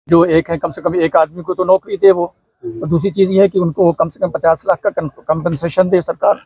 जो एक है, कम से कम एक आदमी को तो नौकरी दे वो। और दूसरी चीज़ ये है कि उनको कम से कम 50 लाख का कंपनसेशन दे सरकार।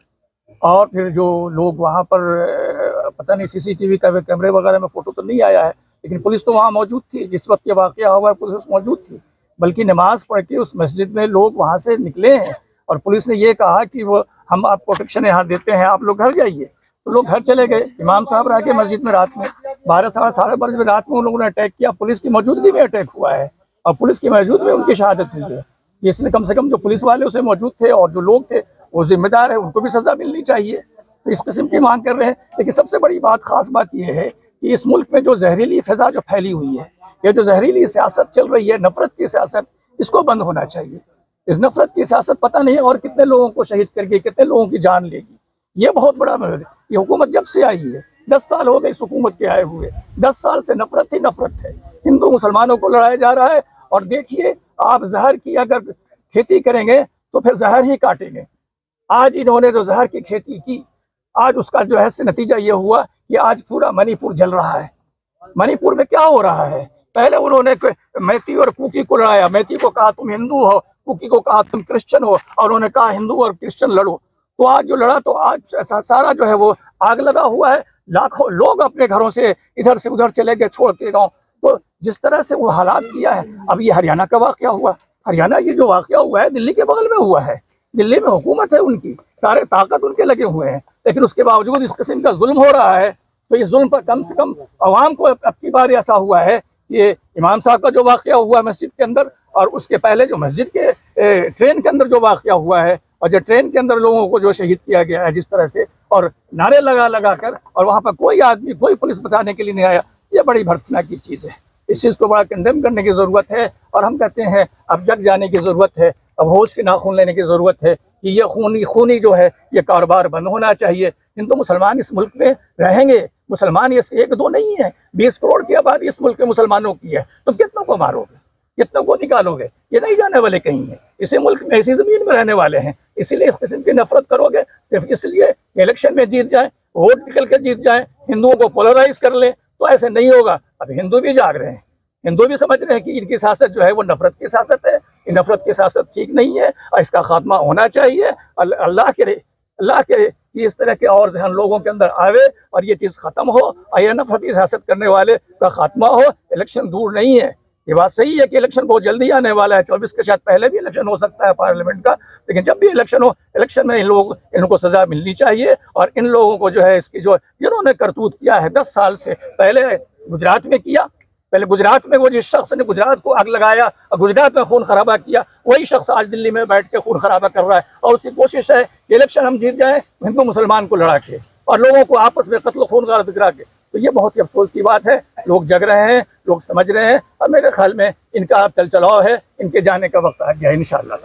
और फिर जो लोग वहाँ पर पता नहीं सीसीटीवी का कैमरे वगैरह में फ़ोटो तो नहीं आया है, लेकिन पुलिस तो वहाँ मौजूद थी जिस वक्त ये वाक़या हुआ है, पुलिस मौजूद थी। बल्कि नमाज़ पढ़ के उस मस्जिद में लोग वहाँ से निकले हैं और पुलिस ने ये कहा कि वो हम आपको प्रोटेक्शन यहाँ देते हैं, आप लोग घर जाइए। तो लोग घर चले गए। इमाम साहब रह के मस्जिद में रात में 12 साढ़े 12 बजे रात में उन लोगों ने अटैक किया। पुलिस की मौजूदगी में अटैक हुआ है और पुलिस की मौजूदगी में उनकी शहादत हुई है। इसलिए कम से कम जो पुलिस वाले उसे मौजूद थे और जो लोग थे वो जिम्मेदार है, उनको भी सजा मिलनी चाहिए। तो इस किस्म की मांग कर रहे हैं। लेकिन सबसे बड़ी बात, खास बात यह है कि इस मुल्क में जो जहरीली फिजा जो फैली हुई है, ये जो जहरीली सियासत चल रही है, नफरत की सियासत, इसको बंद होना चाहिए। इस नफरत की सियासत पता नहीं और कितने लोगों को शहीद करके कितने लोगों की जान लेगी। ये बहुत बड़ा मसला है। ये हुकूमत जब से आई है, 10 साल हो गए इस हुकूमत के आए हुए, 10 साल से नफरत ही नफरत है। हिंदू मुसलमानों को लड़ाया जा रहा है। और देखिए, आप जहर की अगर खेती करेंगे तो फिर जहर ही काटेंगे। आज इन्होंने जो जहर की खेती की, आज उसका जो है नतीजा ये हुआ कि आज पूरा मणिपुर जल रहा है। मणिपुर में क्या हो रहा है? पहले उन्होंने मैती और कुकी को लड़ाया। मैती को कहा तुम हिंदू हो, कुकी को कहा तुम क्रिश्चियन हो, और उन्होंने कहा हिंदू और क्रिश्चियन लड़ो। तो आज जो लड़ा, तो आज सारा जो है वो आग लगा हुआ है। लाखों लोग अपने घरों से इधर से उधर चले गए छोड़ के गाँव। तो जिस तरह से वो हालात किया है, अब ये हरियाणा का वाकया हुआ। हरियाणा ये जो वाकया हुआ है दिल्ली के बगल में हुआ है। दिल्ली में हुकूमत है उनकी, सारे ताकत उनके लगे हुए हैं, लेकिन उसके बावजूद इस किस्म का जुल्म हो रहा है। तो इस जुल्म पर कम से कम आवाम को अब की बार ऐसा हुआ है, ये इमाम साहब का जो वाकया हुआ मस्जिद के अंदर, और उसके पहले जो मस्जिद के ट्रेन के अंदर जो वाकया हुआ है, और जो ट्रेन के अंदर लोगों को जो शहीद किया गया है जिस तरह से, और नारे लगा कर, और वहाँ पर कोई आदमी कोई पुलिस बताने के लिए नहीं आया, ये बड़ी भर्त्सना की चीज़ है। इस चीज़ को बड़ा कंडेम करने की ज़रूरत है। और हम कहते हैं अब जग जाने की ज़रूरत है, अब होश के नाखून लेने की ज़रूरत है कि ये खूनी जो है ये कारोबार बंद होना चाहिए। हिंदू मुसलमान इस मुल्क में रहेंगे। मुसलमान ये एक दो नहीं है, 20 करोड़ की आबादी इस मुल्क के मुसलमानों की है। तो कितनों को मारोगे, कितनों को निकालोगे? ये नहीं जाने वाले कहीं है। इसी मुल्क में, इसी ज़मीन में रहने वाले हैं। इसीलिए इस किस्म की नफरत करोगे सिर्फ इसलिए इलेक्शन में जीत जाए, वोट निकल के जीत जाए, हिंदुओं को पोलराइज कर ले, तो ऐसे नहीं होगा। अब हिंदू भी जाग रहे हैं, हिंदू भी समझ रहे हैं कि इनकी सियासत जो है वो नफरत की सियासत है। ये नफरत की सियासत ठीक नहीं है और इसका खात्मा होना चाहिए। अल्लाह करे कि इस तरह के और जहन लोगों के अंदर आवे और ये चीज़ ख़त्म हो और ये नफरती सियासत करने वाले का खात्मा हो। इलेक्शन दूर नहीं है, ये बात सही है कि इलेक्शन बहुत जल्दी आने वाला है। 24 के शायद पहले भी इलेक्शन हो सकता है पार्लियामेंट का, लेकिन जब भी इलेक्शन हो, इलेक्शन में इनको सज़ा मिलनी चाहिए। और इन लोगों को जो है इसकी जो जिन्होंने करतूत किया है 10 साल से, पहले गुजरात में किया, पहले गुजरात में वो जिस शख्स ने गुजरात को आग लगाया और गुजरात में खून खराबा किया, वही शख्स आज दिल्ली में बैठ के खून खराबा कर रहा है। और उसकी कोशिश है कि इलेक्शन हम जीत जाएं हिंदू मुसलमान को लड़ा के और लोगों को आपस में कत्ल खून गार दिखा के। तो ये बहुत ही अफसोस की बात है। लोग जग रहे हैं, लोग समझ रहे हैं, और मेरे ख्याल में इनका अब चल चलाव है, इनके जाने का वक्त आ गया है इंशाअल्लाह।